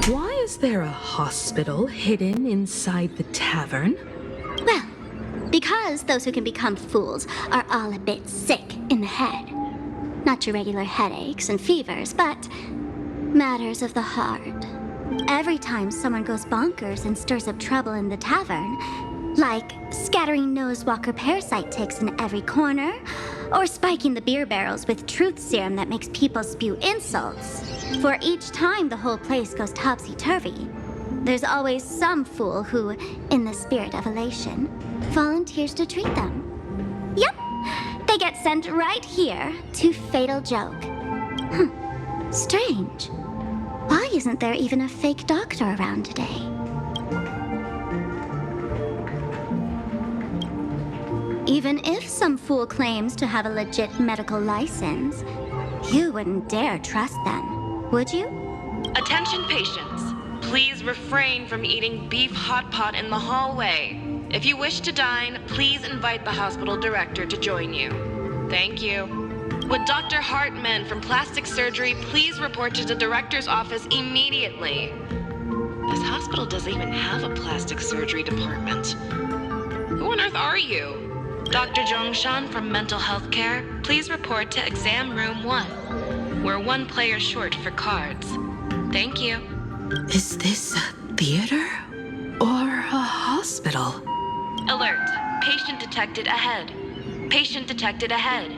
Why is there a hospital hidden inside the tavern? Well, because those who can become fools are all a bit sick in the head. Not your regular headaches and fevers, but matters of the heart. Every time someone goes bonkers and stirs up trouble in the tavern, like scattering nosewalker parasite ticks in every corner, or spiking the beer barrels with truth serum that makes people spew insults. For each time the whole place goes topsy-turvy, there's always some fool who, in the spirit of elation, volunteers to treat them. Yep, they get sent right here to Fatal Joke. Strange. Why isn't there even a fake doctor around today? Even if some fool claims to have a legit medical license, you wouldn't dare trust them, would you? Attention patients. Please refrain from eating beef hot pot in the hallway. If you wish to dine, please invite the hospital director to join you. Thank you. Would Dr. Hartman from Plastic Surgery please report to the director's office immediately? This hospital doesn't even have a plastic surgery department. Who on earth are you? Dr. Zhongshan from Mental Health Care, please report to exam room 1. We're 1 player short for cards. Thank you. Is this a theater or a hospital? Alert. Patient detected ahead. Patient detected ahead.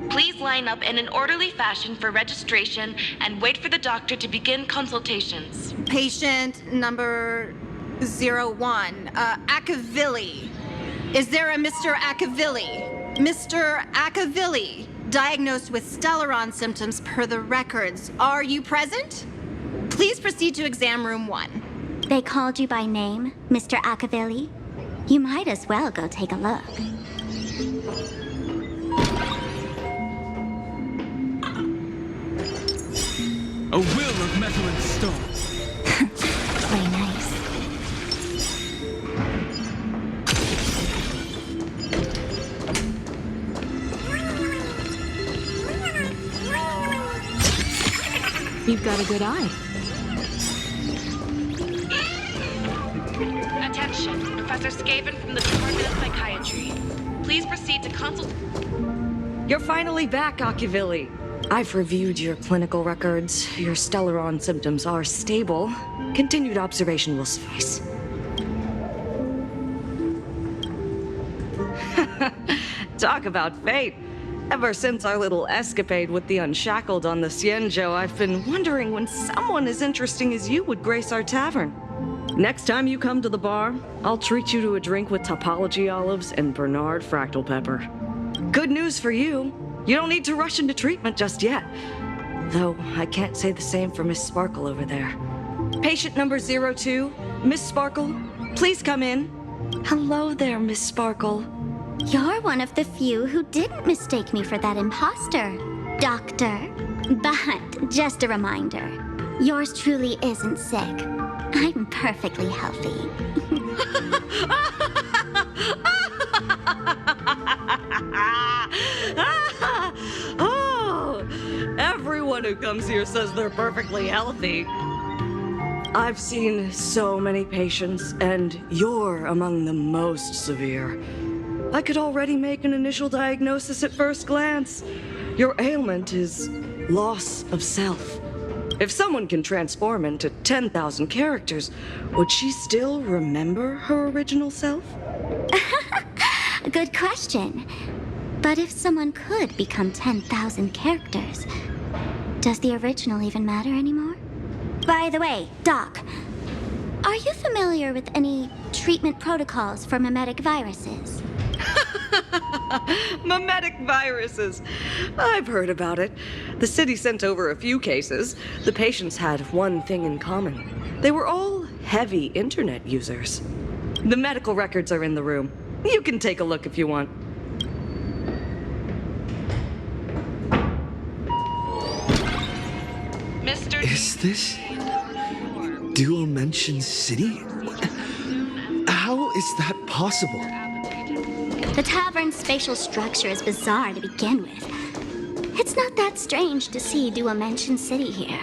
Please line up in an orderly fashion for registration and wait for the doctor to begin consultations. Patient number 01, Akavilli. Is there a Mr. Akavilli? Mr. Akavilli, diagnosed with Stellaron symptoms per the records. Are you present? Please proceed to exam room 1. They called you by name, Mr. Akavilli? You might as well go take a look. A will of metal and stone. Play nice. You've got a good eye. Attention, Professor Skaven from the Department of Psychiatry. Please proceed to consult. You're finally back, Akavilli. I've reviewed your clinical records. Your Stellaron symptoms are stable. Continued observation will suffice. Talk about fate. Ever since our little escapade with the Unshackled on the Xianzhou, I've been wondering when someone as interesting as you would grace our tavern. Next time you come to the bar, I'll treat you to a drink with topology olives and Bernard fractal pepper. Good news for you. You don't need to rush into treatment just yet. Though I can't say the same for Miss Sparkle over there. Patient number 02, Miss Sparkle, please come in. Hello there, Miss Sparkle. You're one of the few who didn't mistake me for that imposter, Doctor. But just a reminder, yours truly isn't sick. I'm perfectly healthy. Oh, everyone who comes here says they're perfectly healthy. I've seen so many patients, and you're among the most severe. I could already make an initial diagnosis at first glance. Your ailment is loss of self. If someone can transform into 10,000 characters, would she still remember her original self? Good question. But if someone could become 10,000 characters, does the original even matter anymore? By the way, Doc, are you familiar with any treatment protocols for memetic viruses? Memetic viruses. I've heard about it. The city sent over a few cases. The patients had one thing in common. They were all heavy internet users. The medical records are in the room. You can take a look if you want. Mr. Is this Dual-Mention City? How is that possible? The tavern's spatial structure is bizarre to begin with. It's not that strange to see Dual-Mention City here.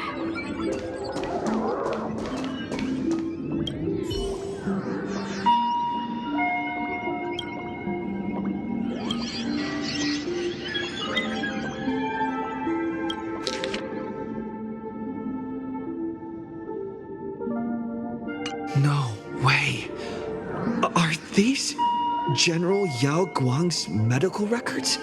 No way. Are these General Yao Guang's medical records?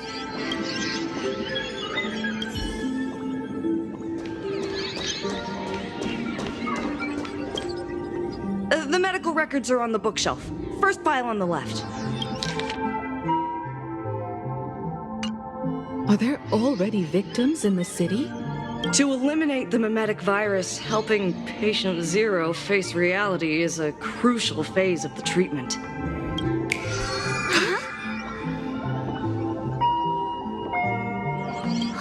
The medical records are on the bookshelf. First pile on the left. Are there already victims in the city? To eliminate the memetic virus, helping Patient Zero face reality is a crucial phase of the treatment.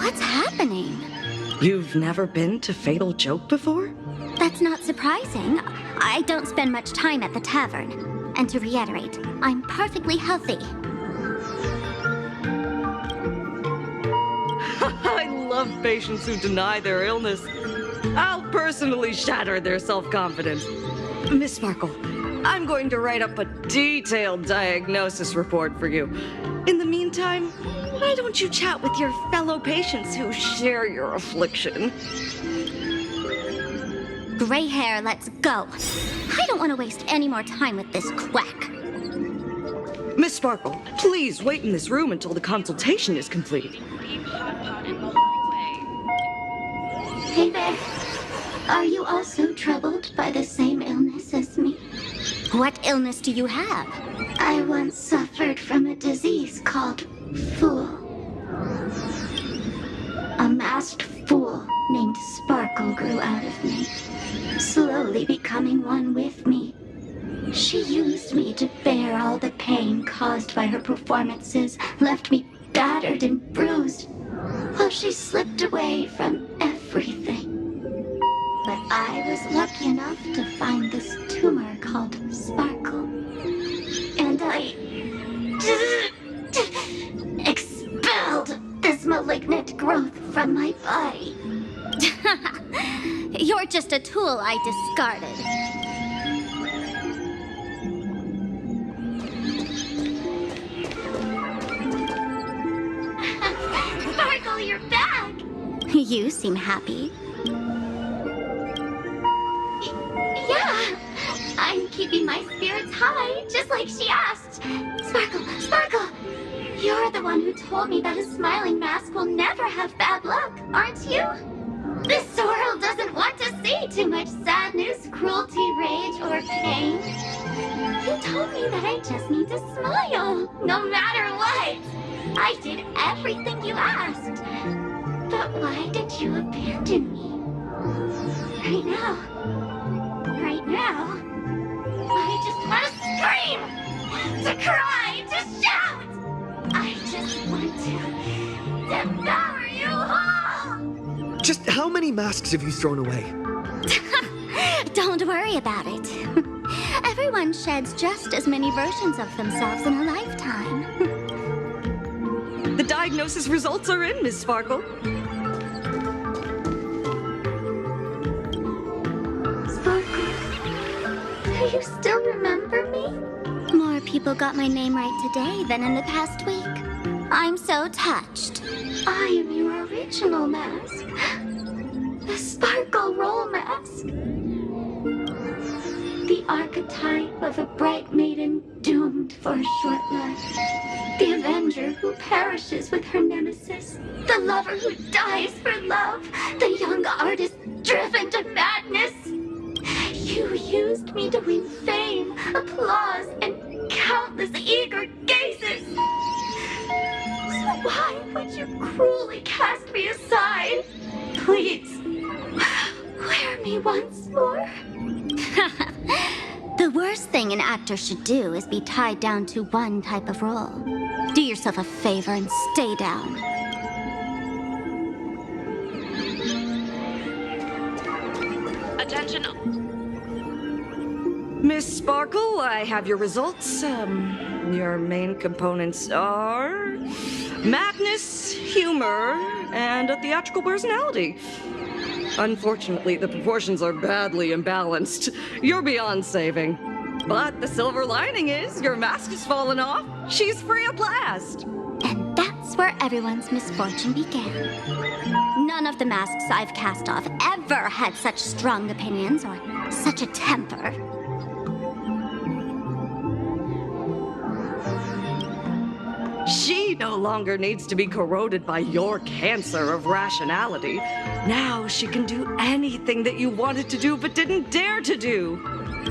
What's happening? You've never been to Fatal Joke before? That's not surprising. I don't spend much time at the tavern. And to reiterate, I'm perfectly healthy. I love patients who deny their illness. I'll personally shatter their self-confidence. Miss Sparkle, I'm going to write up a detailed diagnosis report for you. In the meantime, why don't you chat with your fellow patients who share your affliction? Gray hair, let's go. I don't want to waste any more time with this quack. Miss Sparkle, please wait in this room until the consultation is complete. Beef hot pot in the hallway. Hey there. Are you also troubled by the same illness as me? What illness do you have? I once suffered from a disease called Fool. A masked fool named Sparkle grew out of me, slowly becoming one with me. She used me to bear all the pain caused by her performances, left me battered and bruised, while she slipped away from everything. But I was lucky enough to find this tumor called Sparkle, and I expelled this malignant growth from my body. You're just a tool I discarded. Sparkle, you're back! You seem happy. Yeah, I'm keeping my spirits high, just like she asked. Sparkle, Sparkle! You're the one who told me that a smiling mask will never have bad luck, aren't you? This world doesn't want to see too much sadness, cruelty, rage, or pain. You told me that I just need to smile, no matter what. I did everything you asked. But why did you abandon me? Right now, I just want to scream, to cry, to shout. I just want to devour you whole. Just how many masks have you thrown away? Don't worry about it. Everyone sheds just as many versions of themselves in a lifetime. The diagnosis results are in, Miss Sparkle. Sparkle, do you still remember me? More people got my name right today than in the past week. I'm so touched. I am your original mask. The Sparkle Roll Mask. The archetype of a bright maiden doomed for a short life. The avenger who perishes with her nemesis. The lover who dies for love. The young artist driven to madness. You used me to win fame, applause, and countless eager gazes. So why would you cruelly cast me aside? Please, wear me once more. The worst thing an actor should do is be tied down to one type of role. Do yourself a favor and stay down. Attention. Miss Sparkle, I have your results. Your main components are madness, humor, and a theatrical personality. Unfortunately, the proportions are badly imbalanced. You're beyond saving. But the silver lining is your mask has fallen off. She's free at last. And that's where everyone's misfortune began. None of the masks I've cast off ever had such strong opinions or such a temper. She no longer needs to be corroded by your cancer of rationality. Now she can do anything that you wanted to do but didn't dare to do.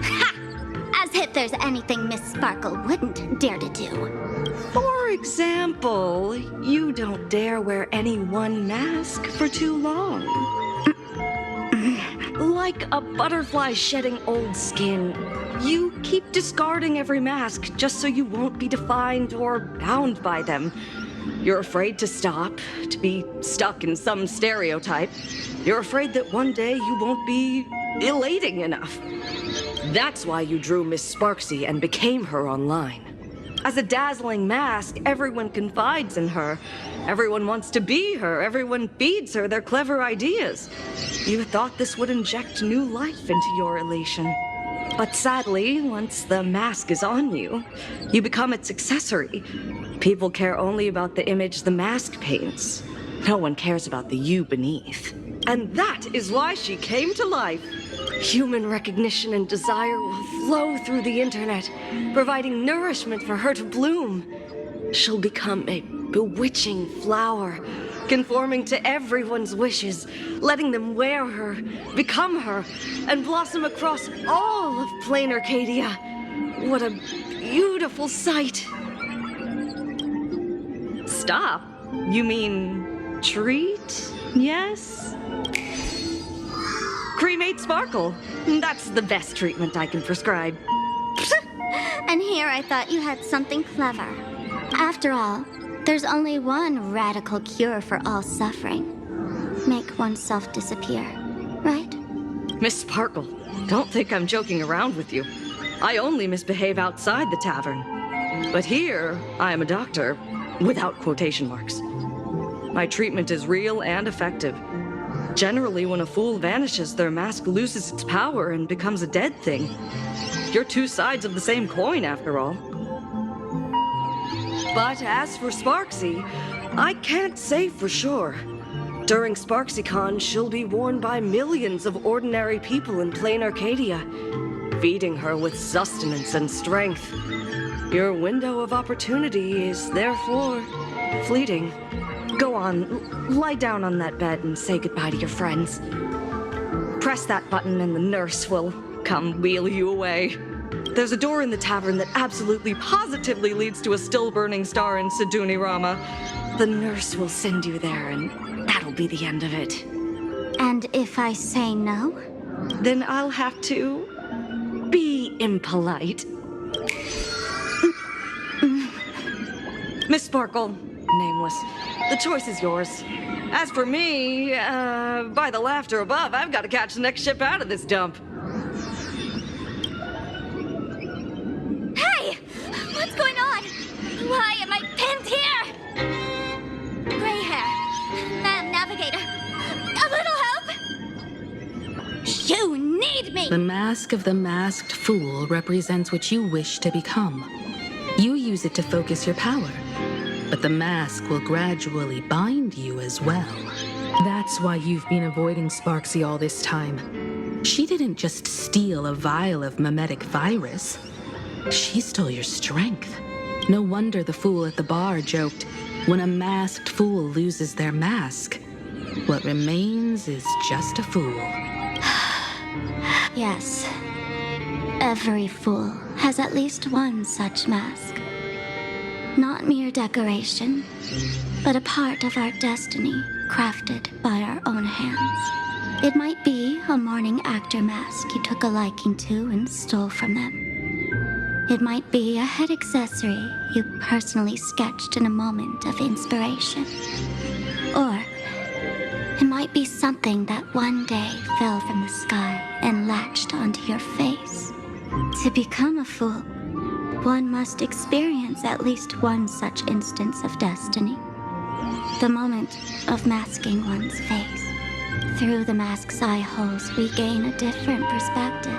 Ha! As if there's anything Miss Sparkle wouldn't dare to do. For example, you don't dare wear any one mask for too long. Like a butterfly shedding old skin, you keep discarding every mask just so you won't be defined or bound by them. You're afraid to stop, to be stuck in some stereotype. You're afraid that one day you won't be elating enough. That's why you drew Miss Sparxie and became her online. As a dazzling mask, everyone confides in her. Everyone wants to be her. Everyone feeds her their clever ideas. You thought this would inject new life into your elation. But sadly, once the mask is on you, you become its accessory. People care only about the image the mask paints. No one cares about the you beneath. And that is why she came to life. Human recognition and desire will flow through the internet, providing nourishment for her to bloom. She'll become a bewitching flower, conforming to everyone's wishes, letting them wear her, become her, and blossom across all of Planarcadia. What a beautiful sight. Stop? You mean treat? Yes? Cremate Sparkle. That's the best treatment I can prescribe. And here I thought you had something clever. After all, there's only one radical cure for all suffering. Make oneself disappear, right? Miss Sparkle, don't think I'm joking around with you. I only misbehave outside the tavern. But here, I am a doctor, without quotation marks. My treatment is real and effective. Generally, when a fool vanishes, their mask loses its power and becomes a dead thing. You're two sides of the same coin, after all. But as for Sparxie, I can't say for sure. During SparxieCon, she'll be worn by millions of ordinary people in Planarcadia, feeding her with sustenance and strength. Your window of opportunity is therefore fleeting. Go on, lie down on that bed and say goodbye to your friends. Press that button and the nurse will come wheel you away. There's a door in the tavern that absolutely positively leads to a still-burning star in Sidunirama. The nurse will send you there, and that'll be the end of it. And if I say no? Then I'll have to be impolite. Miss Sparkle, nameless, the choice is yours. As for me, by the laughter above, I've got to catch the next ship out of this dump. Hey! What's going on? Why am I pinned here? Gray hair. Ma'am, navigator. A little help? You need me! The mask of the masked fool represents what you wish to become. You use it to focus your power, but the mask will gradually bind you as well. That's why you've been avoiding Sparxie all this time. She didn't just steal a vial of memetic virus. She stole your strength. No wonder the fool at the bar joked, when a masked fool loses their mask, what remains is just a fool. Yes. Every fool has at least one such mask. Not mere decoration, but a part of our destiny, crafted by our own hands. It might be a morning actor mask you took a liking to and stole from them. It might be a head accessory you personally sketched in a moment of inspiration. Or it might be something that one day fell from the sky and latched onto your face. To become a fool, one must experience at least one such instance of destiny. The moment of masking one's face. Through the mask's eye holes, we gain a different perspective.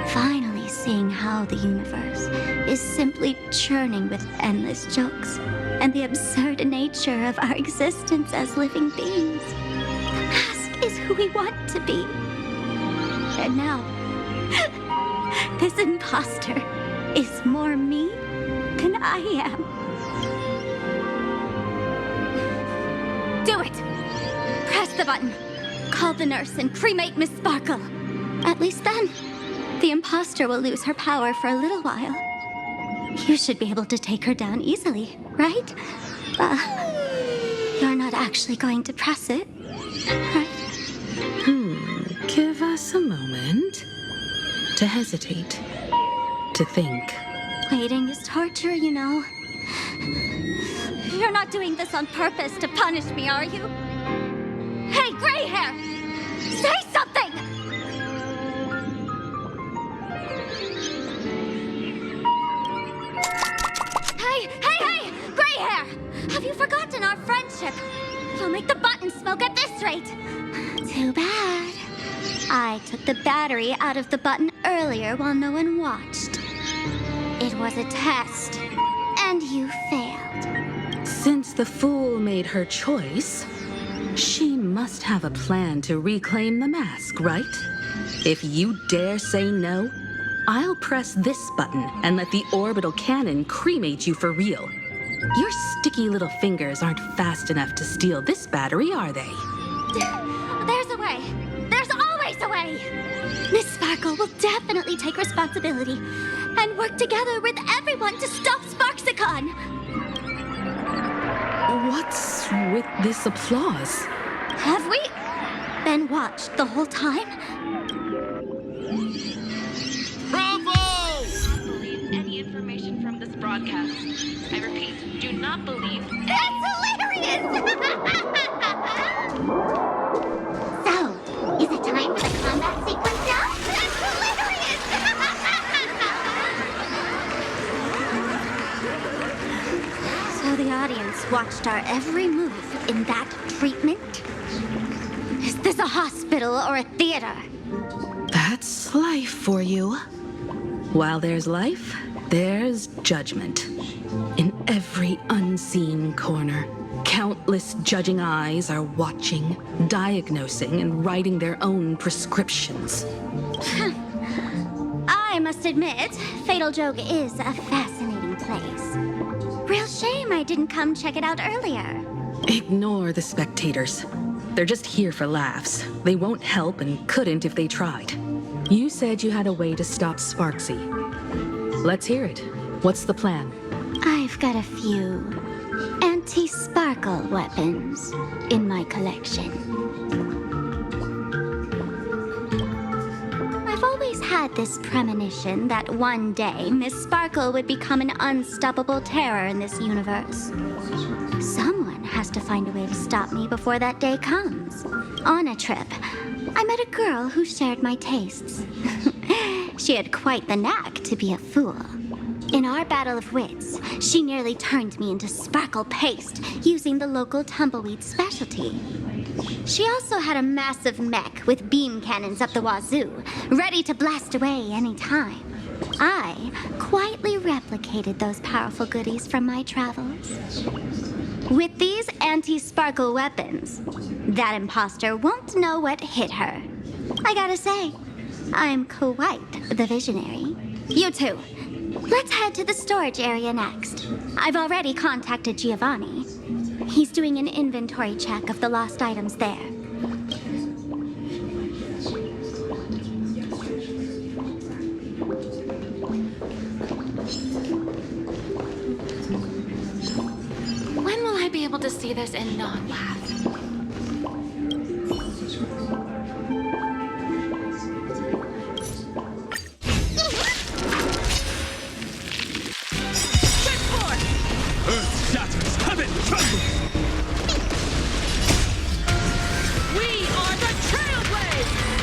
Finally seeing how the universe is simply churning with endless jokes and the absurd nature of our existence as living beings. The mask is who we want to be. And now, this imposter is more me than I am. Do it! Press the button. Call the nurse and cremate Miss Sparkle. At least then, the imposter will lose her power for a little while. You should be able to take her down easily, right? You're not actually going to press it, right? Give us a moment to hesitate, to think. Waiting is torture, you know. You're not doing this on purpose to punish me, are you? Hey, gray hair! Say something! Hey! Gray hair! Have you forgotten our friendship? You'll make the button smoke at this rate. Too bad. I took the battery out of the button earlier while no one watched. It was a test, and you failed. Since the fool made her choice, she must have a plan to reclaim the mask, right? If you dare say no, I'll press this button and let the orbital cannon cremate you for real. Your sticky little fingers aren't fast enough to steal this battery, are they? There's a way. There's always a way. Miss Sparkle will definitely take responsibility and work together with everyone to stop Sparxicon. What's with this applause? Have we been watched the whole time? Do not believe any information from this broadcast. I repeat, do not believe. It's hilarious! So, is it time for the combat sequence now? It's hilarious! So the audience watched our every move in that treatment? Is this a hospital or a theater? That's life for you. While there's life, there's judgment. In every unseen corner, countless judging eyes are watching, diagnosing, and writing their own prescriptions. I must admit, Fatal Joke is a fascinating place. Real shame I didn't come check it out earlier. Ignore the spectators. They're just here for laughs. They won't help and couldn't if they tried. You said you had a way to stop Sparxie. Let's hear it. What's the plan? I've got a few anti-sparkle weapons in my collection. I've always had this premonition that one day Miss Sparkle would become an unstoppable terror in this universe. Someone has to find a way to stop me before that day comes. On a trip, I met a girl who shared my tastes. She had quite the knack to be a fool. In our battle of wits, she nearly turned me into sparkle paste using the local tumbleweed specialty. She also had a massive mech with beam cannons up the wazoo, ready to blast away any time. I quietly replicated those powerful goodies from my travels. With these anti-sparkle weapons, that imposter won't know what hit her. I gotta say, I'm quite the visionary. You two, let's head to the storage area next. I've already contacted Giovanni. He's doing an inventory check of the lost items there. When will I be able to see this and not laugh? Earth shatters, heaven trembles! We are the Trailblazers!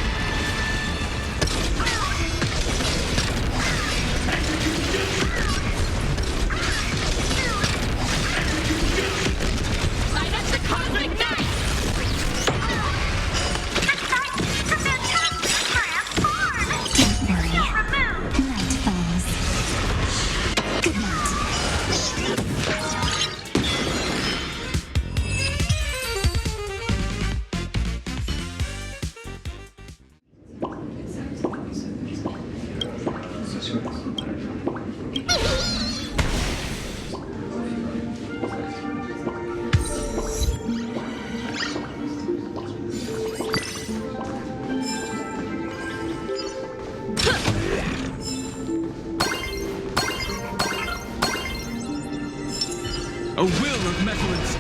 A will of methods.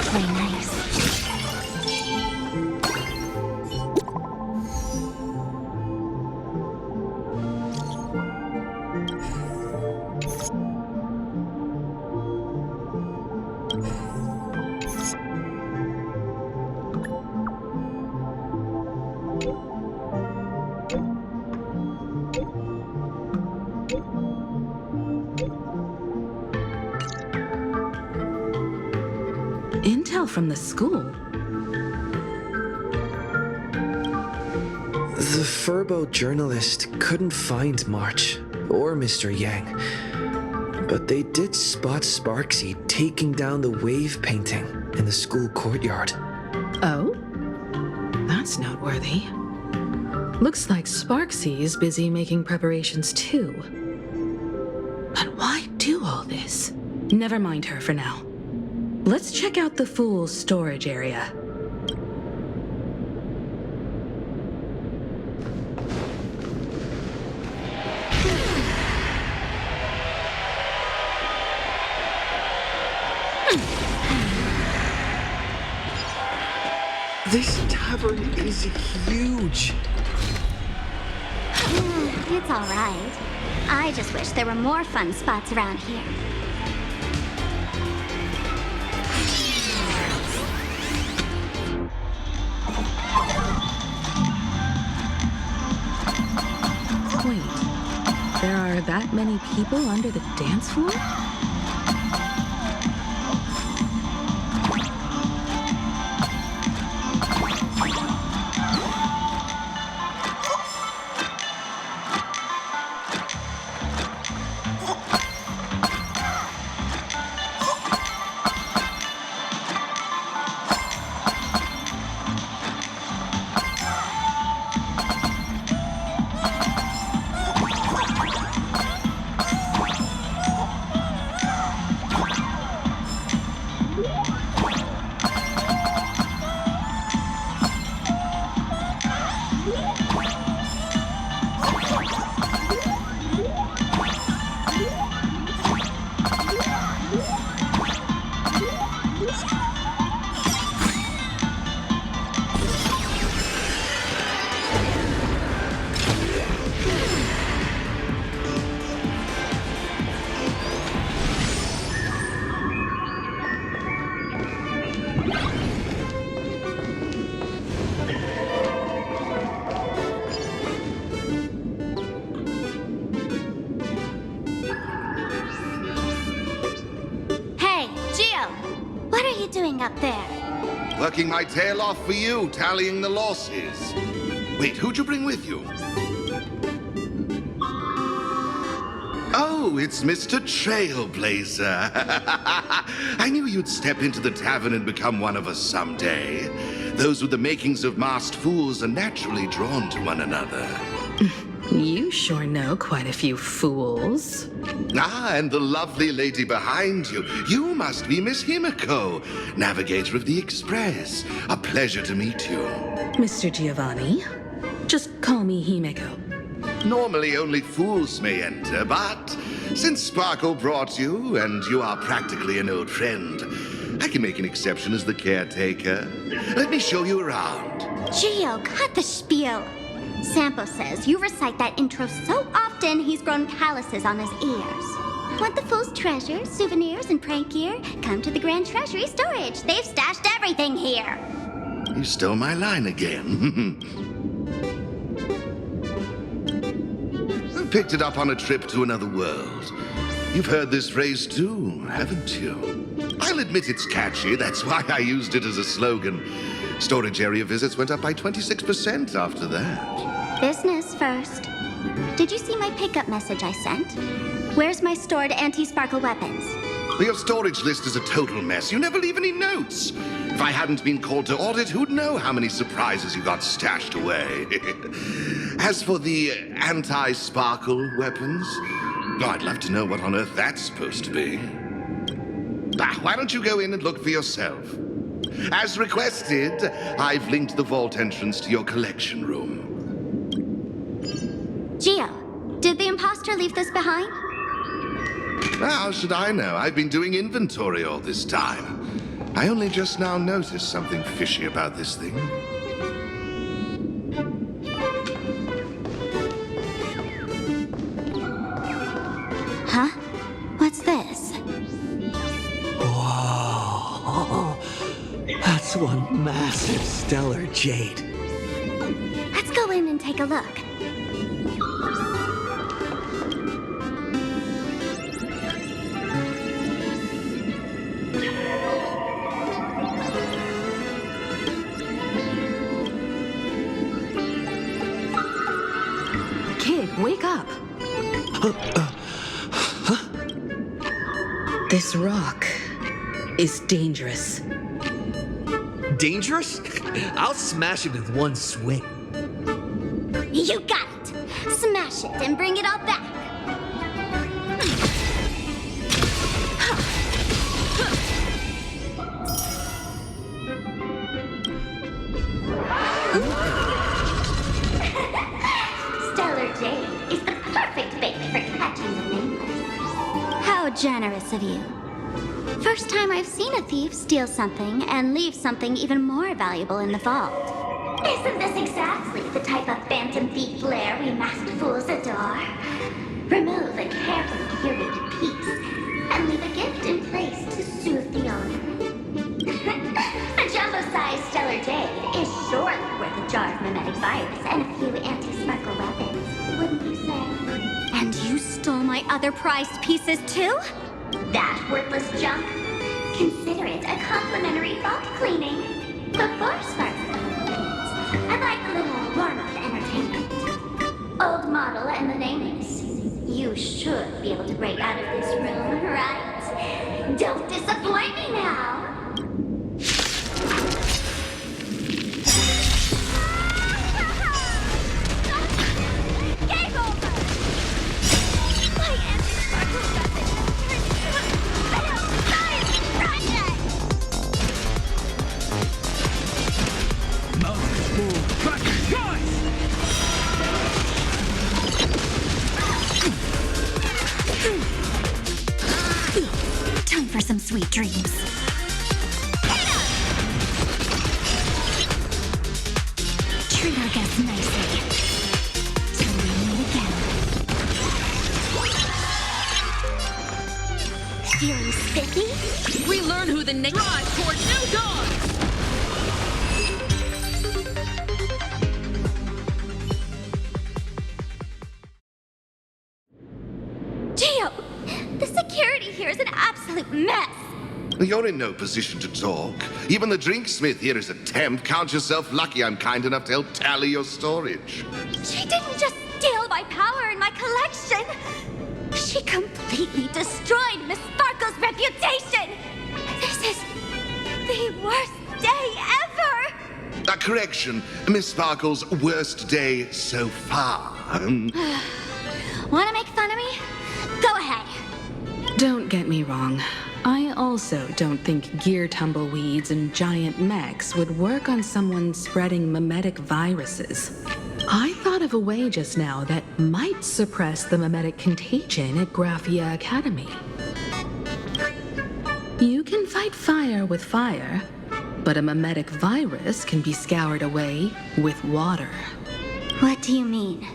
Play nice. Intel from the school. The Furbo journalist couldn't find March or Mr. Yang, but they did spot Sparxie taking down the wave painting in the school courtyard. Oh? That's noteworthy. Looks like Sparxie is busy making preparations too. But why do all this? Never mind her for now. Let's check out the Fool's storage area. This tavern is huge. It's all right. I just wish there were more fun spots around here. Wait, there are that many people under the dance floor? Up there. Working my tail off for you, tallying the losses. Wait, who'd you bring with you? Oh, it's Mr. Trailblazer. I knew you'd step into the tavern and become one of us someday. Those with the makings of masked fools are naturally drawn to one another. You sure know quite a few fools. Ah, and the lovely lady behind you. You must be Miss Himeko, navigator of the Express. A pleasure to meet you. Mr. Giovanni, just call me Himeko. Normally only fools may enter, but since Sparkle brought you, and you are practically an old friend, I can make an exception as the caretaker. Let me show you around. Gio, cut the spiel. Sampo says you recite that intro so often he's grown calluses on his ears. Want the Fool's treasures, souvenirs, and prank gear? Come to the Grand Treasury Storage. They've stashed everything here. You stole my line again. Picked it up on a trip to another world. You've heard this phrase too, haven't you? I'll admit it's catchy, that's why I used it as a slogan. Storage area visits went up by 26% after that. Business first. Did you see my pickup message I sent? Where's my stored anti-sparkle weapons? Your storage list is a total mess. You never leave any notes. If I hadn't been called to audit, who'd know how many surprises you got stashed away? As for the anti-sparkle weapons, I'd love to know what on earth that's supposed to be. Why don't you go in and look for yourself? As requested, I've linked the vault entrance to your collection room. Gio, did the imposter leave this behind? How should I know? I've been doing inventory all this time. I only just now noticed something fishy about this thing. Huh? What's this? Whoa. That's one massive stellar jade. Let's go in and take a look. Kid, wake up! This rock is dangerous. Dangerous? I'll smash it with one swing. You got it! Smash it and bring it all back! Stellar jade is the perfect bait for catching the nameless. How generous of you. First time I've seen a thief steal something and leave something even more valuable in the vault. Isn't this exactly the type of phantom thief lair we masked fools adore? Remove a carefully curated piece and leave a gift in place to soothe the owner. A jumbo-sized stellar jade is surely worth a jar of memetic virus and a few anti-sparkle weapons, wouldn't you say? And you stole my other prized pieces too? That worthless junk? Consider it a complimentary vault cleaning before Sparxie. I'd like a little warm-up entertainment. Old model and the nameless. You should be able to break out of this room, right? Don't disappoint me now! Game over! My anti-sparkle weapon has turned into a science project! Mountain bull cracker guys! Time for some sweet dreams. Treat our guests nicely. Till we meet again. Feeling spiffy? We learn who the next drive toward new dawn. Gio, the security here is an absolute mess. You're in no position to talk. Even the drinksmith here is a temp. Count yourself lucky I'm kind enough to help tally your storage. She didn't just steal my power and my collection. She completely destroyed Miss Sparkle's reputation. This is the worst day ever. A correction, Miss Sparkle's worst day so far. Want to make fun of me? Go ahead. Don't get me wrong. I also don't think gear tumbleweeds and giant mechs would work on someone spreading memetic viruses. I thought of a way just now that might suppress the memetic contagion at Graphia Academy. You can fight fire with fire, but a memetic virus can be scoured away with water. What do you mean?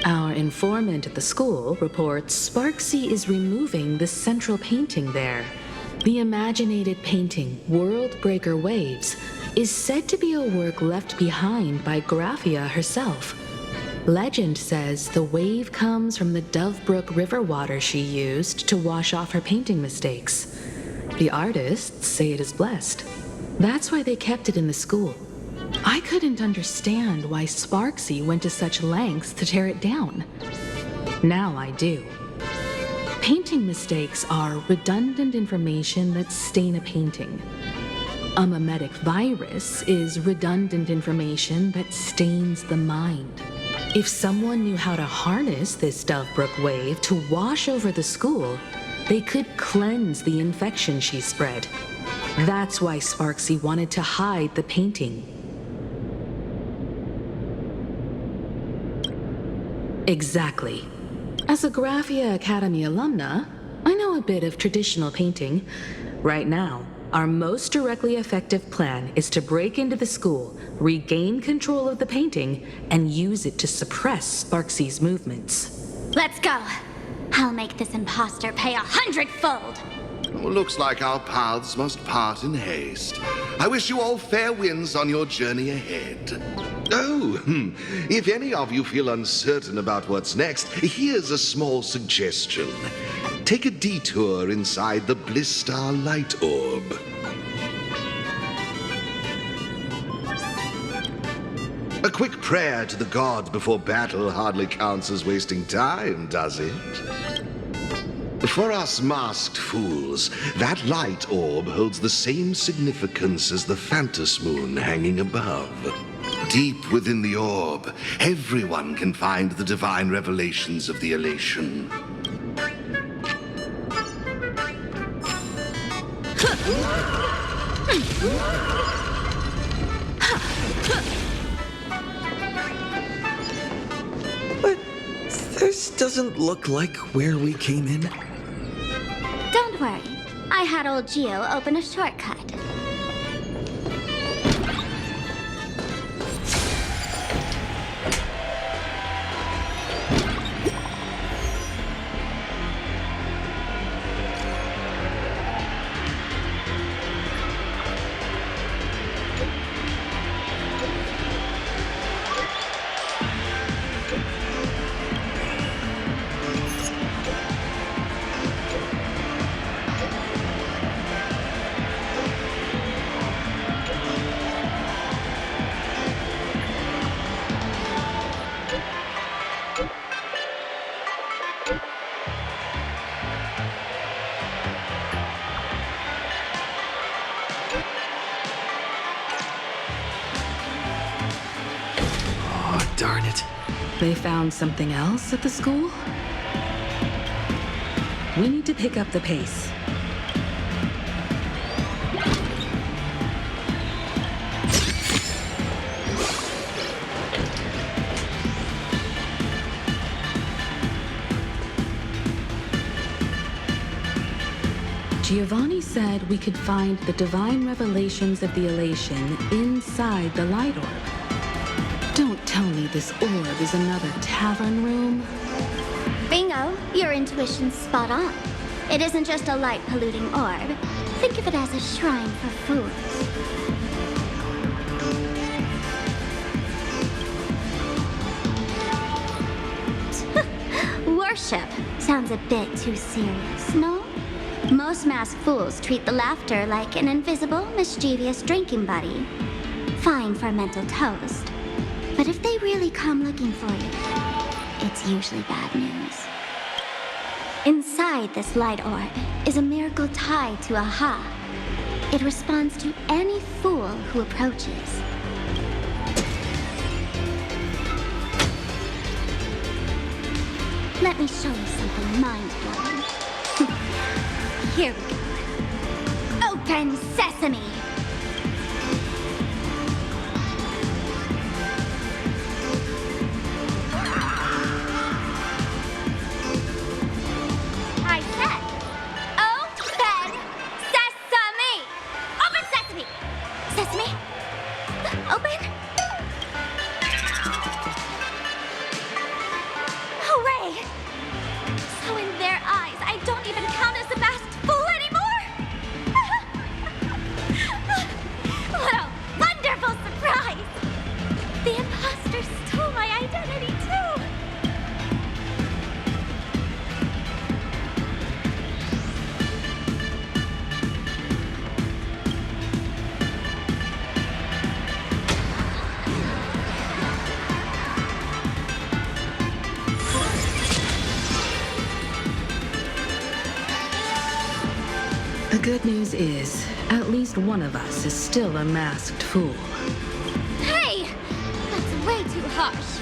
Our informant at the school reports Sparxie is removing the central painting there. The imaginated painting, World Breaker Waves, is said to be a work left behind by Graphia herself. Legend says the wave comes from the Dovebrook river water she used to wash off her painting mistakes. The artists say it is blessed. That's why they kept it in the school. I couldn't understand why Sparxie went to such lengths to tear it down. Now I do. Painting mistakes are redundant information that stain a painting. A memetic virus is redundant information that stains the mind. If someone knew how to harness this Dovebrook wave to wash over the school, they could cleanse the infection she spread. That's why Sparxie wanted to hide the painting. Exactly. As a Graphia Academy alumna, I know a bit of traditional painting. Right now, our most directly effective plan is to break into the school, regain control of the painting, and use it to suppress Sparxie's movements. Let's go. I'll make this imposter pay 100-fold. Oh, looks like our paths must part in haste. I wish you all fair winds on your journey ahead. Oh, if any of you feel uncertain about what's next, here's a small suggestion. Take a detour inside the Bliss Star Light Orb. A quick prayer to the gods before battle hardly counts as wasting time, does it? For us masked fools, that light orb holds the same significance as the Phantos Moon hanging above. Deep within the orb, everyone can find the divine revelations of the elation. But this doesn't look like where we came in. Don't worry. I had old Geo open a shortcut. Darn it. They found something else at the school? We need to pick up the pace. Giovanni said we could find the divine revelations of the elation inside the light orb. Don't tell me this orb is another tavern room. Bingo, your intuition's spot on. It isn't just a light-polluting orb. Think of it as a shrine for fools. Worship sounds a bit too serious, no? Most masked fools treat the laughter like an invisible, mischievous drinking buddy. Fine for a mental toast. But if they really come looking for you, it's usually bad news. Inside this light orb is a miracle tied to Aha. It responds to any fool who approaches. Let me show you something mind-blowing. Here we go. Open sesame! I said, open sesame! Open sesame! Sesame? Open? Hooray! So in their eyes, I don't even count as a masked fool anymore! What a wonderful surprise! The imposter stole my identity too! The good news is, at least one of us is still a masked fool. Hey! That's way too harsh.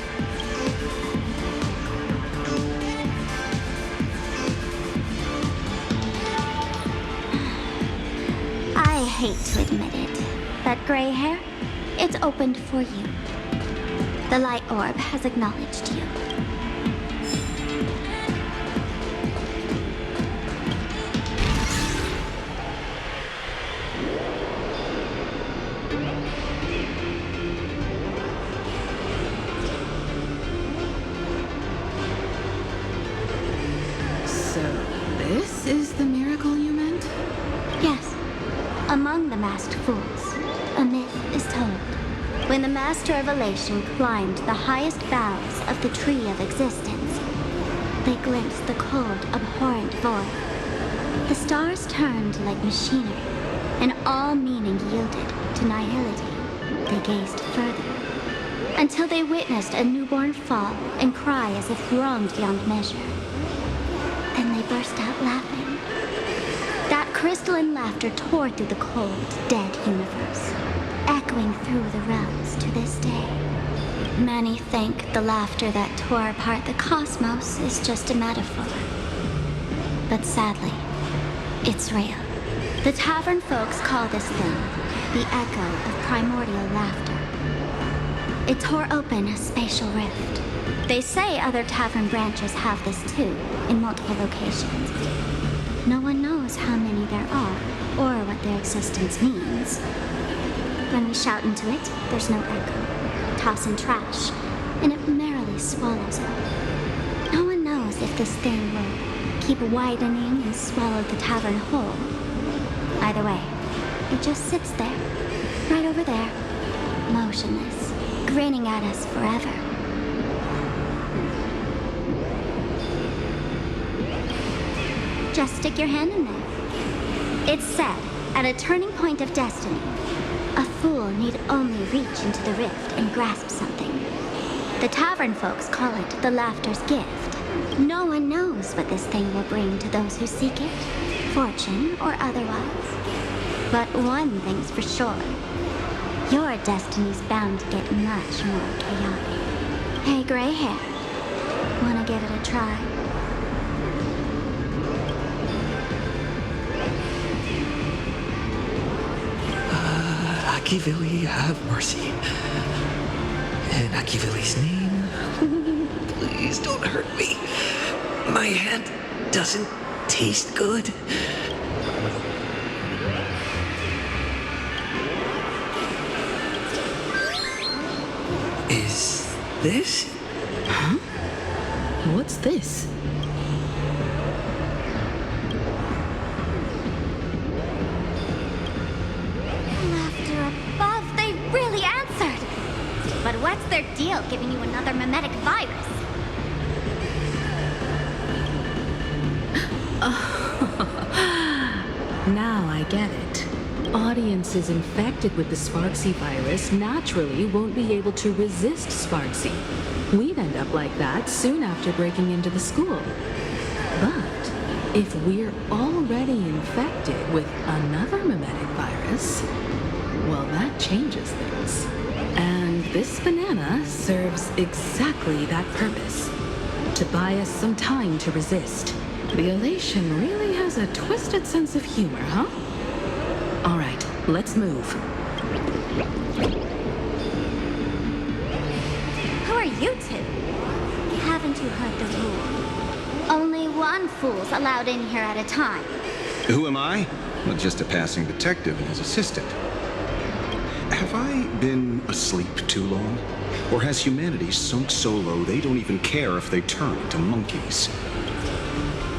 I hate to admit it, but gray hair, it's opened for you. The light orb has acknowledged you. Yes. Among the masked fools, a myth is told. When the Master of Elation climbed the highest boughs of the Tree of Existence, they glimpsed the cold, abhorrent void. The stars turned like machinery, and all meaning yielded to nihility. They gazed further, until they witnessed a newborn fall and cry as if wronged beyond measure. Then they burst out laughing. That crystalline laughter tore through the cold, dead universe, echoing through the realms to this day. Many think the laughter that tore apart the cosmos is just a metaphor. But sadly, it's real. The Tavern folks call this thing the echo of primordial laughter. It tore open a spatial rift. They say other tavern branches have this too, in multiple locations. No one knows how many there are, or what their existence means. When we shout into it, there's no echo. Toss in trash, and it merrily swallows it. No one knows if this thing will keep widening and swallow the tavern whole. Either way, it just sits there, right over there, motionless, grinning at us forever. Just stick your hand in there. It's said, at a turning point of destiny, a fool need only reach into the rift and grasp something. The tavern folks call it the laughter's gift. No one knows what this thing will bring to those who seek it, fortune or otherwise. But one thing's for sure. Your destiny's bound to get much more chaotic. Hey, gray hair. Wanna give it a try? Akivili, have mercy. In Akivili's name, please don't hurt me. My hand doesn't taste good. Is this? Huh? What's this? Laughter above, they really answered! But what's their deal giving you another memetic virus? Now I get it. Audiences infected with the Sparxie virus naturally won't be able to resist Sparxie. We'd end up like that soon after breaking into the school. But if we're already infected with another memetic virus, well, that changes things. And this banana serves exactly that purpose. To buy us some time to resist. The elation really has a twisted sense of humor, huh? All right, let's move. Who are you two? Haven't you heard the rule? Only one fool's allowed in here at a time. Who am I? Well, just a passing detective and his assistant. Have I been asleep too long? Or has humanity sunk so low they don't even care if they turn into monkeys?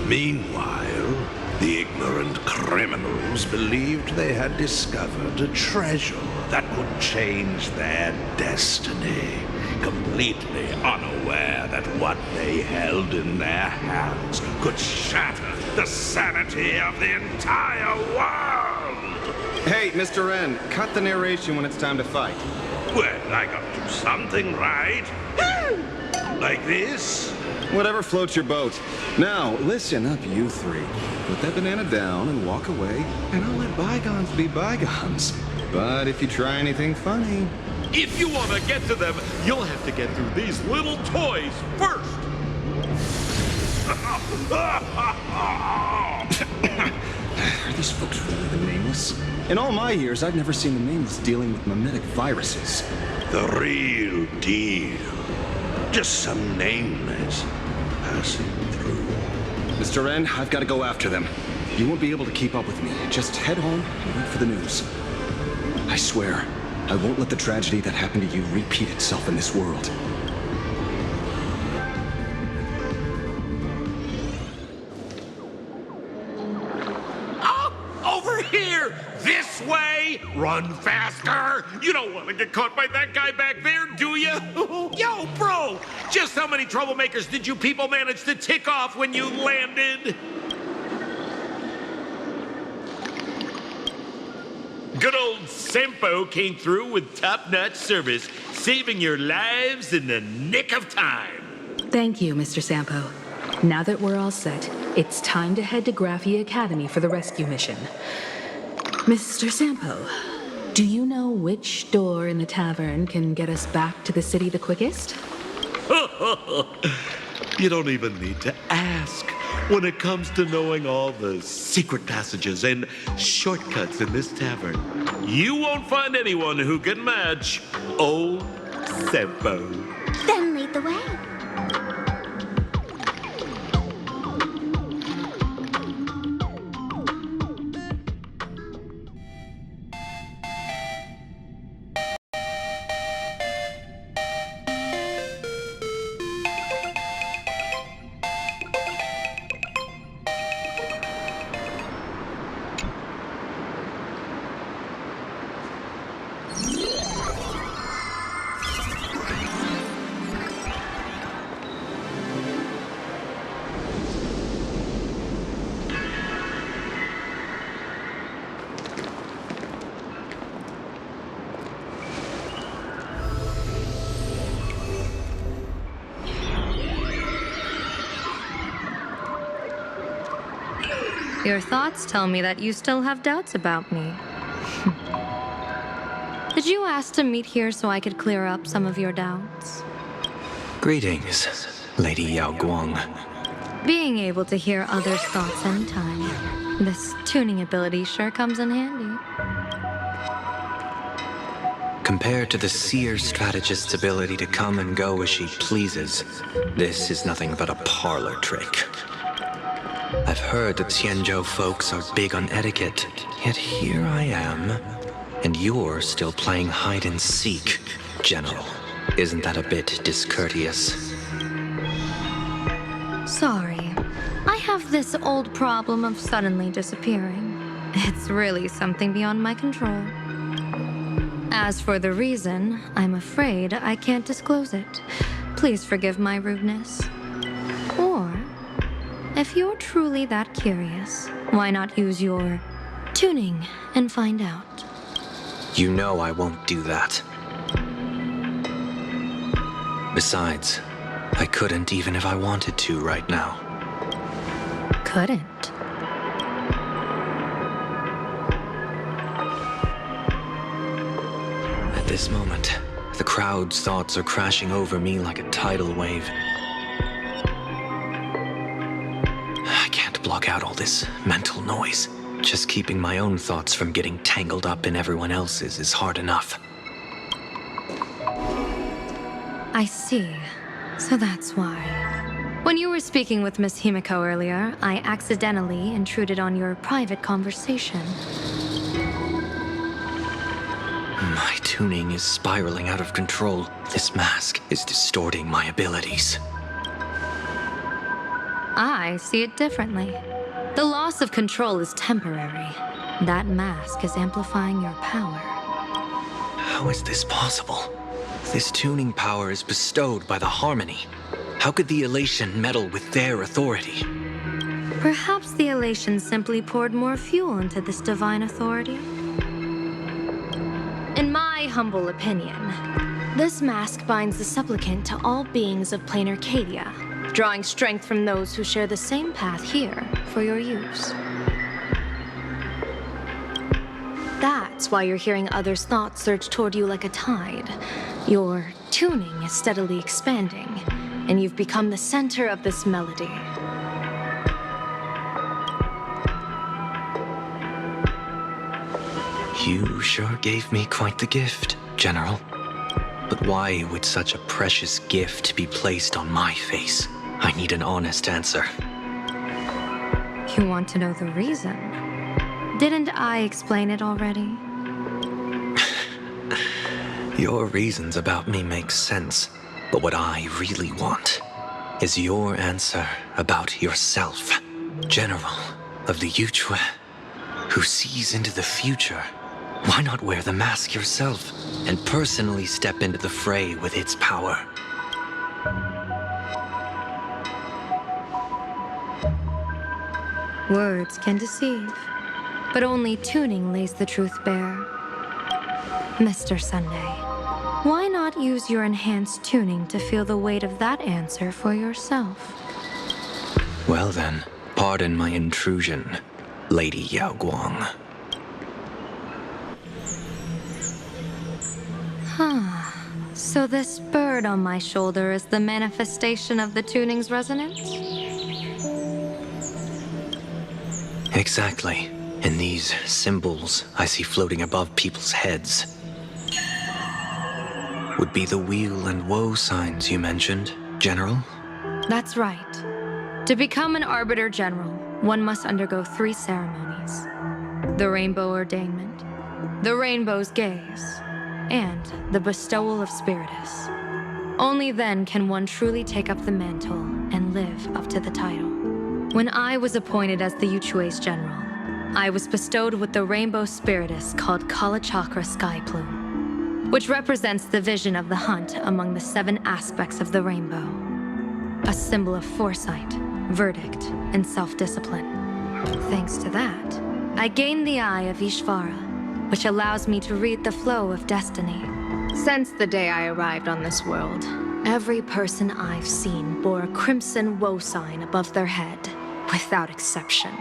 Meanwhile, the ignorant criminals believed they had discovered a treasure that would change their destiny, completely unaware that what they held in their hands could shatter the sanity of the entire world! Hey, Mr. Wren, cut the narration when it's time to fight. Well, I got to do something right. Like this? Whatever floats your boat. Now, listen up, you three. Put that banana down and walk away, and I'll let bygones be bygones. But if you try anything funny... If you want to get to them, you'll have to get through these little toys first! Are these folks really the Nameless? In all my years, I've never seen the Nameless dealing with memetic viruses. The real deal. Just some nameless passing through. Mr. Wren, I've got to go after them. You won't be able to keep up with me. Just head home and wait for the news. I swear, I won't let the tragedy that happened to you repeat itself in this world. Oh, over here! there! This way! Run faster! You don't want to get caught by that guy back there, do you? Yo, bro! Just how many troublemakers did you people manage to tick off when you landed? Good old Sampo came through with top-notch service, saving your lives in the nick of time. Thank you, Mr. Sampo. Now that we're all set, it's time to head to Graphia Academy for the rescue mission. Mr. Sampo, do you know which door in the tavern can get us back to the city the quickest? You don't even need to ask. When it comes to knowing all the secret passages and shortcuts in this tavern, you won't find anyone who can match old Sampo. Then lead the way. Your thoughts tell me that you still have doubts about me. Did you ask to meet here so I could clear up some of your doubts? Greetings, Lady Yao Guang. Being able to hear others' thoughts anytime. This tuning ability sure comes in handy. Compared to the seer strategist's ability to come and go as she pleases, this is nothing but a parlor trick. I've heard that Xianzhou folks are big on etiquette, yet here I am, and you're still playing hide and seek, General. Isn't that a bit discourteous? Sorry. I have this old problem of suddenly disappearing. It's really something beyond my control. As for the reason, I'm afraid I can't disclose it. Please forgive my rudeness. Or, if you're truly that curious, why not use your tuning and find out? You know I won't do that. Besides, I couldn't even if I wanted to right now. Couldn't. At this moment, the crowd's thoughts are crashing over me like a tidal wave. I can't block out all this mental noise. Just keeping my own thoughts from getting tangled up in everyone else's is hard enough. I see. So that's why. When you were speaking with Miss Himeko earlier, I accidentally intruded on your private conversation. My tuning is spiraling out of control. This mask is distorting my abilities. I see it differently. The loss of control is temporary. That mask is amplifying your power. How is this possible? This tuning power is bestowed by the Harmony. How could the elation meddle with their authority? Perhaps the elation simply poured more fuel into this divine authority? In my humble opinion, this mask binds the supplicant to all beings of Planarcadia, drawing strength from those who share the same path here for your use. That's why you're hearing others' thoughts surge toward you like a tide. Your tuning is steadily expanding, and you've become the center of this melody. You sure gave me quite the gift, General. But why would such a precious gift be placed on my face? I need an honest answer. You want to know the reason? Didn't I explain it already? Your reasons about me make sense, but what I really want is your answer about yourself, General of the Yuchue. who sees into the future. Why not wear the mask yourself and personally step into the fray with its power? Words can deceive, but only tuning lays the truth bare. Mr. Sunday, why not use your enhanced tuning to feel the weight of that answer for yourself? Well then, pardon my intrusion, Lady Yao Guang. So this bird on my shoulder is the manifestation of the tuning's resonance? Exactly. And these symbols I see floating above people's heads would be the wheel and woe signs you mentioned, General? That's right. To become an Arbiter General, one must undergo 3 ceremonies. The Rainbow Ordainment, the Rainbow's Gaze, and the Bestowal of Spiritus. Only then can one truly take up the mantle and live up to the title. When I was appointed as the Yuchue's general, I was bestowed with the Rainbow Spiritus called Kalachakra Sky Plume, which represents the vision of the hunt among the 7 aspects of the rainbow. A symbol of foresight, verdict, and self-discipline. Thanks to that, I gained the Eye of Ishvara, which allows me to read the flow of destiny. Since the day I arrived on this world, every person I've seen bore a crimson woe sign above their head, without exception.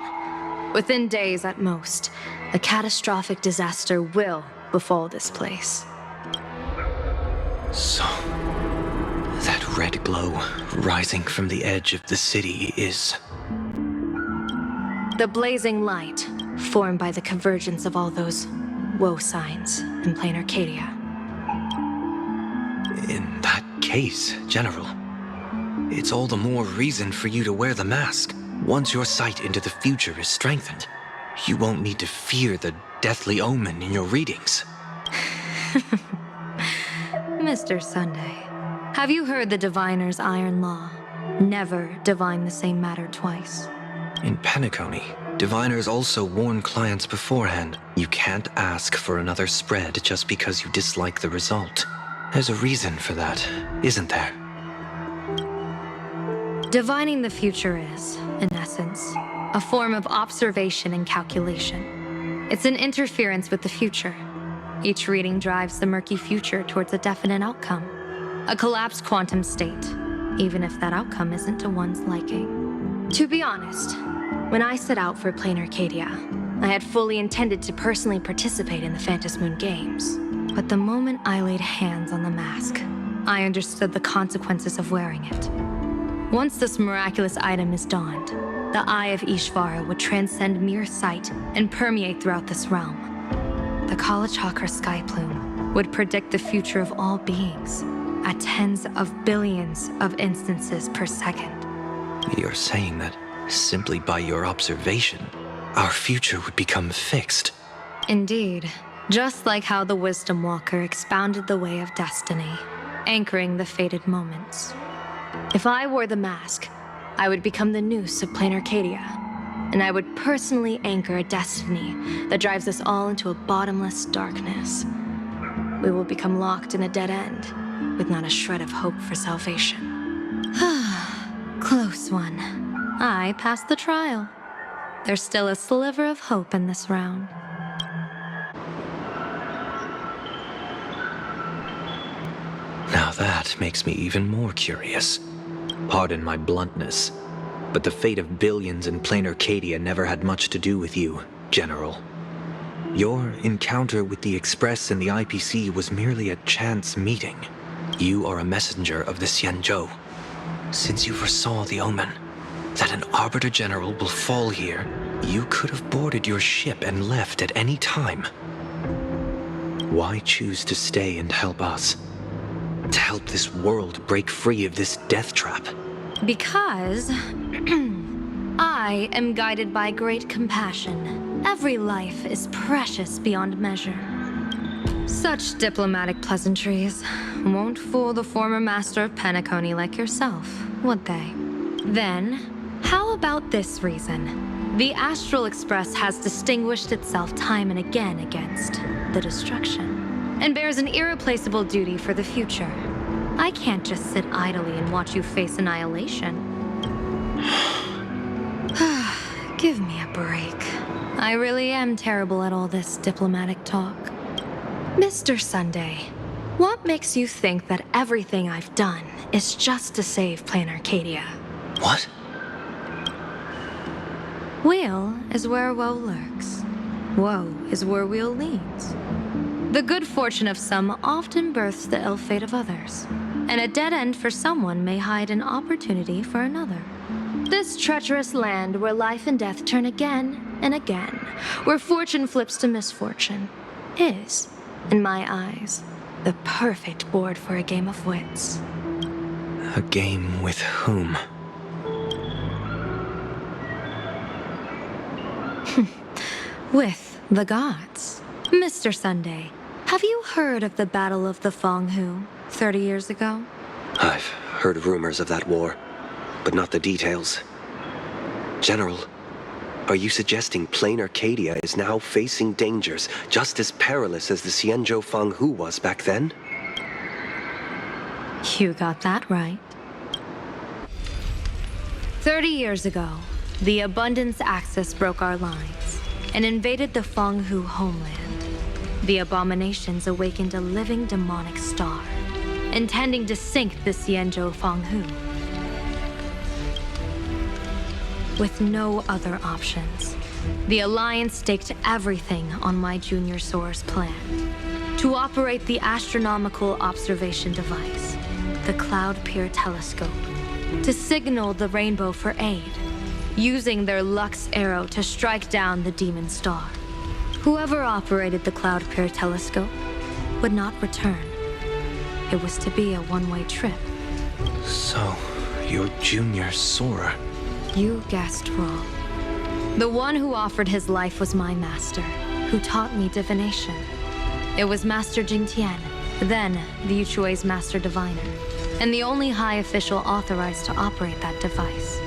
Within days at most, a catastrophic disaster will befall this place. So, that red glow rising from the edge of the city is... The blazing light, formed by the convergence of all those woe signs in Planarcadia. In that case, General, it's all the more reason for you to wear the mask. Once your sight into the future is strengthened, you won't need to fear the deathly omen in your readings. Mr. Sunday, have you heard the diviner's iron law? Never divine the same matter twice. In Penacony, diviners also warn clients beforehand. You can't ask for another spread just because you dislike the result. There's a reason for that, isn't there? Divining the future is, in essence, a form of observation and calculation. It's an interference with the future. Each reading drives the murky future towards a definite outcome, a collapsed quantum state, even if that outcome isn't to one's liking. To be honest, when I set out for Planarcadia, I had fully intended to personally participate in the Phantom Moon Games. But the moment I laid hands on the mask, I understood the consequences of wearing it. Once this miraculous item is donned, the Eye of Ishvara would transcend mere sight and permeate throughout this realm. The Kalachakra Sky Plume would predict the future of all beings at tens of billions of instances per second. You're saying that simply by your observation, our future would become fixed. Indeed, just like how the Wisdom Walker expounded the way of destiny, anchoring the fated moments. If I wore the mask, I would become the noose of Planarcadia, and I would personally anchor a destiny that drives us all into a bottomless darkness. We will become locked in a dead end, with not a shred of hope for salvation. Close one. I passed the trial. There's still a sliver of hope in this round. Now that makes me even more curious. Pardon my bluntness, but the fate of billions in Planarcadia never had much to do with you, General. Your encounter with the Express and the IPC was merely a chance meeting. You are a messenger of the Xianzhou. Since you foresaw the omen, that an Arbiter General will fall here, you could have boarded your ship and left at any time. Why choose to stay and help us? To help this world break free of this death trap? Because I am guided by great compassion. Every life is precious beyond measure. Such diplomatic pleasantries won't fool the former master of Penacony like yourself, would they? Then, how about this reason? The Astral Express has distinguished itself time and again against the destruction, and bears an irreplaceable duty for the future. I can't just sit idly and watch you face annihilation. Give me a break. I really am terrible at all this diplomatic talk. Mr. Sunday, what makes you think that everything I've done is just to save Planarcadia? What? Weal is where woe lurks. Woe is where weal leads. The good fortune of some often births the ill fate of others, and a dead end for someone may hide an opportunity for another. This treacherous land where life and death turn again and again, where fortune flips to misfortune, is, in my eyes, the perfect board for a game of wits. A game with whom? With the gods. Mr. Sunday, have you heard of the Battle of the Fong Hu 30 years ago? I've heard rumors of that war, but not the details. General, are you suggesting Planarcadia is now facing dangers just as perilous as the Xianzhou Feng Hu was back then? You got that right. 30 years ago, the Abundance Axis broke our lines and invaded the Feng Hu homeland. The abominations awakened a living demonic star, intending to sink the Xianzhou Feng Hu. With no other options, the Alliance staked everything on my junior soar's plan to operate the astronomical observation device, the Cloud Peer Telescope, to signal the rainbow for aid, using their Lux arrow to strike down the demon star. Whoever operated the Cloud Peer Telescope would not return. It was to be a one-way trip. So, your junior soarer. You guessed wrong. The one who offered his life was my master, who taught me divination. It was Master Jingtian, then the Yuchui's Master Diviner, and the only high official authorized to operate that device.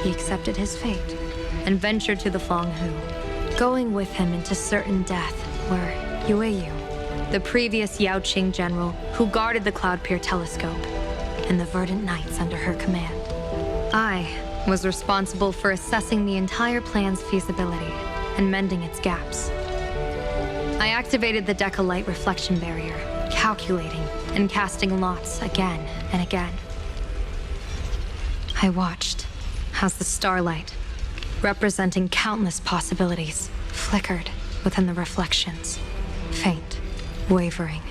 He accepted his fate and ventured to the Feng Hu, going with him into certain death were Yueyu, the previous Yaoqing general who guarded the Cloud Peer Telescope, and the Verdant Knights under her command. I was responsible for assessing the entire plan's feasibility and mending its gaps. I activated the Decalite reflection barrier, calculating and casting lots again and again. I watched as the starlight, representing countless possibilities, flickered within the reflections, faint, wavering,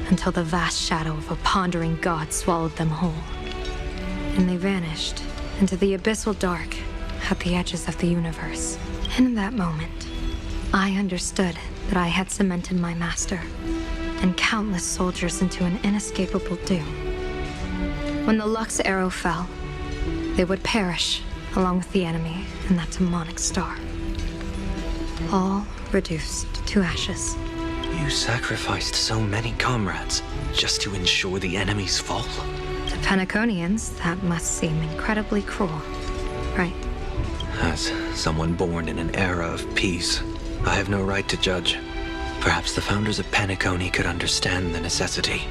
until the vast shadow of a pondering god swallowed them whole. And they vanished into the abyssal dark at the edges of the universe. In that moment, I understood that I had cemented my master and countless soldiers into an inescapable doom. When the Lux arrow fell, they would perish along with the enemy and that demonic star. All reduced to ashes. You sacrificed so many comrades just to ensure the enemy's fall? To Penaconians, that must seem incredibly cruel, right? As someone born in an era of peace, I have no right to judge. Perhaps the founders of Penacony could understand the necessity.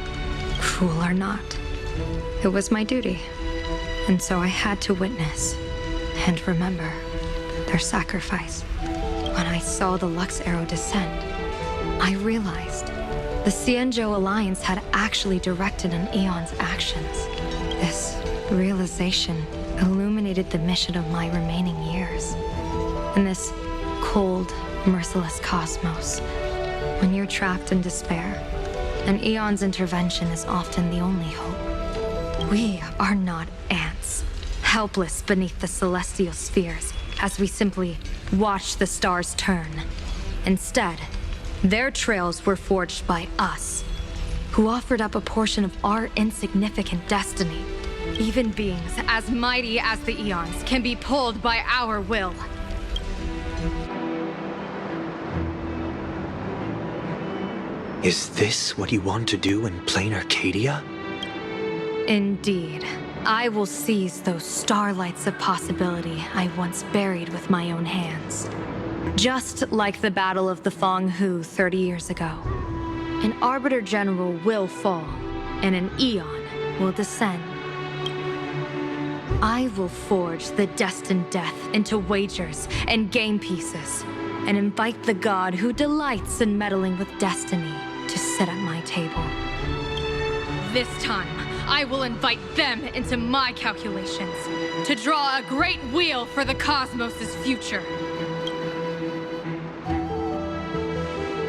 Cruel or not, it was my duty. And so I had to witness and remember their sacrifice. When I saw the Lux arrow descend, I realized the Xianzhou Alliance had actually directed an Aeon's actions. This realization illuminated the mission of my remaining years. In this cold, merciless cosmos, when you're trapped in despair, an Aeon's intervention is often the only hope. We are not ants, helpless beneath the celestial spheres as we simply watch the stars turn. Instead, their trails were forged by us, who offered up a portion of our insignificant destiny. Even beings as mighty as the Eons can be pulled by our will. Is this what you want to do in Planarcadia? Indeed. I will seize those starlights of possibility I once buried with my own hands. Just like the Battle of the Fong Hu 30 years ago. An Arbiter General will fall, and an Eon will descend. I will forge the destined death into wagers and game pieces, and invite the god who delights in meddling with destiny to sit at my table. This time, I will invite them into my calculations, to draw a great wheel for the cosmos' future.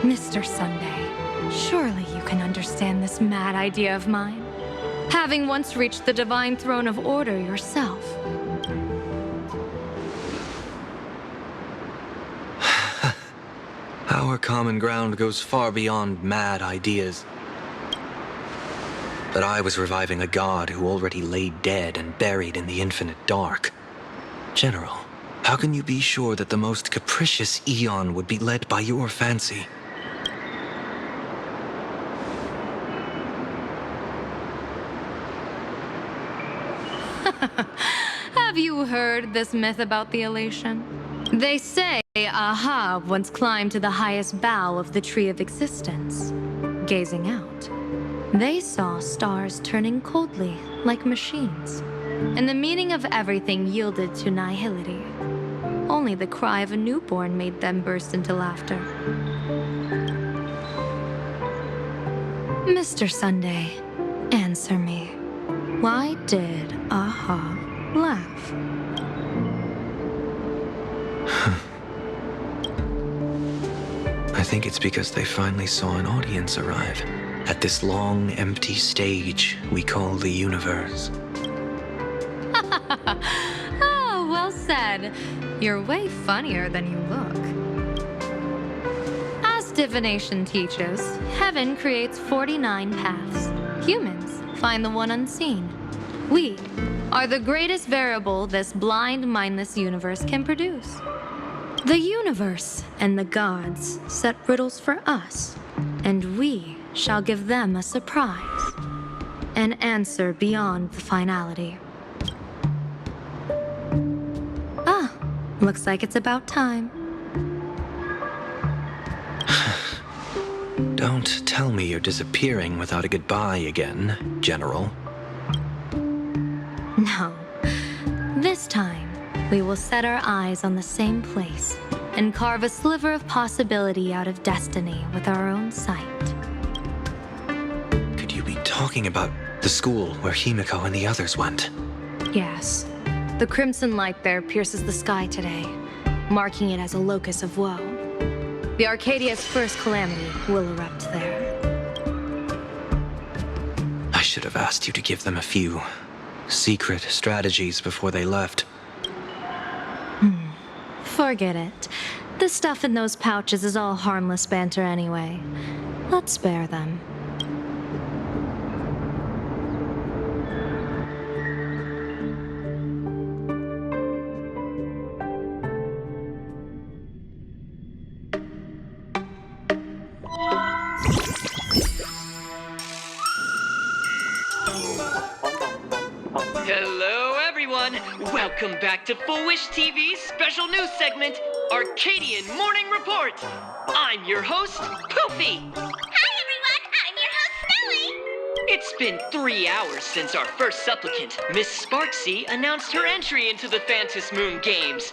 Mr. Sunday, surely you can understand this mad idea of mine, having once reached the divine throne of order yourself. Our common ground goes far beyond mad ideas. But I was reviving a god who already lay dead and buried in the infinite dark. General, how can you be sure that the most capricious Eon would be led by your fancy? Have you heard this myth about the elation? They say Ahab once climbed to the highest bough of the Tree of Existence. Gazing out, they saw stars turning coldly like machines, and the meaning of everything yielded to nihility. Only the cry of a newborn made them burst into laughter. Mr. Sunday, answer me. Why did Ahab laugh? I think it's because they finally saw an audience arrive at this long, empty stage we call the universe. Oh, well said. You're way funnier than you look. As divination teaches, heaven creates 49 paths. Humans find the one unseen. We are the greatest variable this blind, mindless universe can produce. The universe and the gods set riddles for us, and we shall give them a surprise, an answer beyond the finality. Ah, looks like it's about time. Don't tell me you're disappearing without a goodbye again, General. No. This time, we will set our eyes on the same place and carve a sliver of possibility out of destiny with our own sight. Could you be talking about the school where Himeko and the others went? Yes. The crimson light there pierces the sky today, marking it as a locus of woe. The Arcadia's first calamity will erupt there. I should have asked you to give them a few secret strategies before they left. Forget it. The stuff in those pouches is all harmless banter anyway. Let's spare them. Hello, everyone. Welcome back to Full Wish TV's special news segment, Arcadian Morning Report. I'm your host, Poofy. Hi, everyone. I'm your host, Smelly. It's been 3 hours since our first supplicant, Miss Sparxie, announced her entry into the Phantom Moon Games.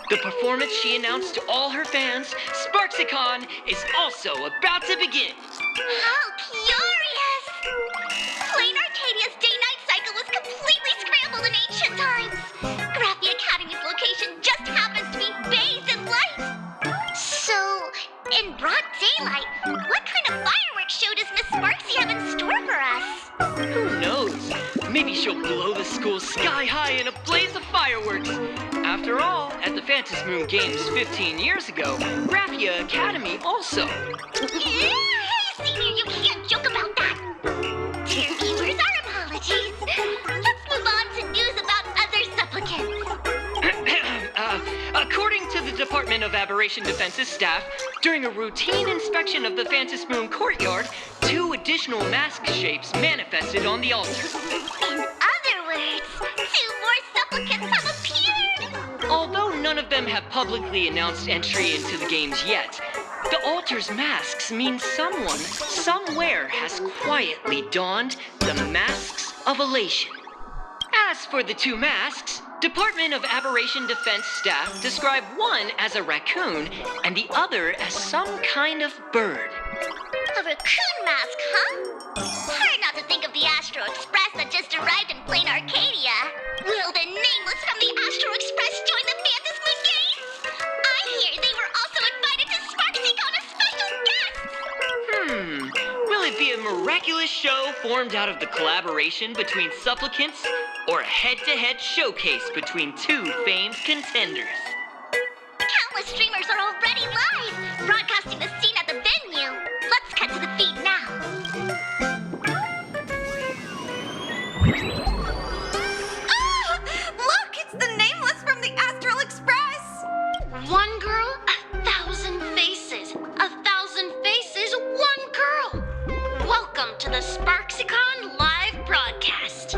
The performance she announced to all her fans, SparxieCon, is also about to begin. How curious! Planarcadia's day-night cycle was completely scrambled in ancient times. Graphia Academy's location just happens to be bathed in light. So, in broad daylight, what kind of fireworks show does Miss Sparxie have in store for us? Who knows? Maybe she'll blow the school sky high in a blaze of fireworks. After all, at the Phantom Moon Games 15 years ago, Graphia Academy also. Hey, Senior, you can't joke about that. Dear viewers, our apologies. Let's move on to news about other supplicants. According to the Department of Aberration Defense's staff, during a routine inspection of the Phantom Moon courtyard, 2 additional mask shapes manifested on the altar. In other words, Great! 2 more supplicants have appeared! Although none of them have publicly announced entry into the games yet, the altar's masks mean someone, somewhere, has quietly donned the masks of elation. As for the 2 masks, Department of Aberration Defense staff describe one as a raccoon and the other as some kind of bird. A raccoon mask, huh? Hard not to think of the Astro Express that just arrived in Planarcadia. Will the nameless from the Astro Express join the Phantasm Games? I hear they were also invited to Sparxie as special guests! Will it be a miraculous show formed out of the collaboration between supplicants, or a head-to-head showcase between 2 famed contenders? Countless streamers are already live, broadcasting the scene at the venue. Let's cut to the feed now. Oh! Look, it's the nameless from the Astral Express! One girl, 1,000 faces. 1,000 faces, one girl. Welcome to the SparxieCon live broadcast.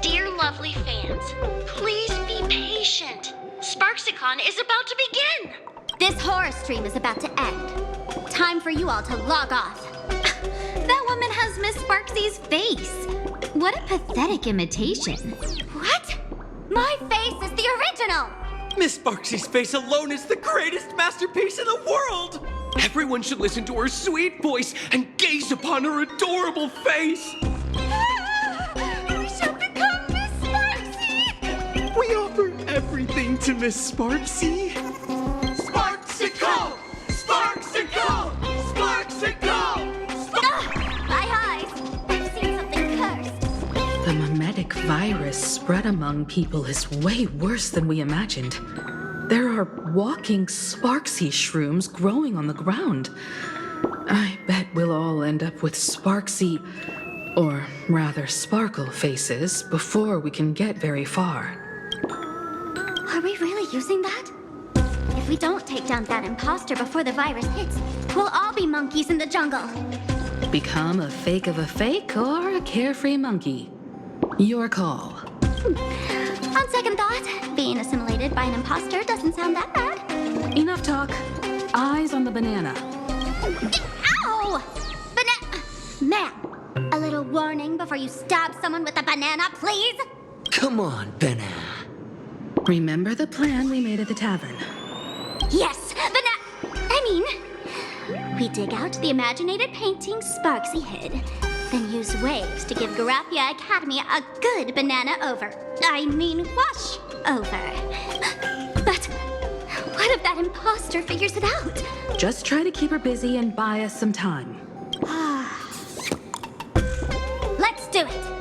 Dear lovely fans, please be patient. SparxieCon is about to begin. This horror stream is about to end. Time for you all to log off. That woman has Miss Sparxie's face. What a pathetic imitation. What? My face is the original! Miss Sparxie's face alone is the greatest masterpiece in the world! Everyone should listen to her sweet voice and gaze upon her adorable face! We shall become Miss Sparxie! We offer everything to Miss Sparxie. Sparxico! Sparxico! Sparxico! My eyes! I've seen something cursed. The memetic virus spread among people is way worse than we imagined. There are walking Sparxie shrooms growing on the ground. I bet we'll all end up with Sparxie, or rather sparkle faces, before we can get very far. Are we really using that? If we don't take down that imposter before the virus hits, we'll all be monkeys in the jungle. Become a fake of a fake or a carefree monkey. Your call. On second thought, being assimilated by an imposter doesn't sound that bad. Enough talk. Eyes on the banana. Ow! Ma'am, a little warning before you stab someone with a banana, please? Come on, banana. Remember the plan we made at the tavern? Yes, we dig out the imaginated painting Sparxie hid, then use waves to give Graphia Academy a good banana wash over. But what if that imposter figures it out? Just try to keep her busy and buy us some time. Let's do it.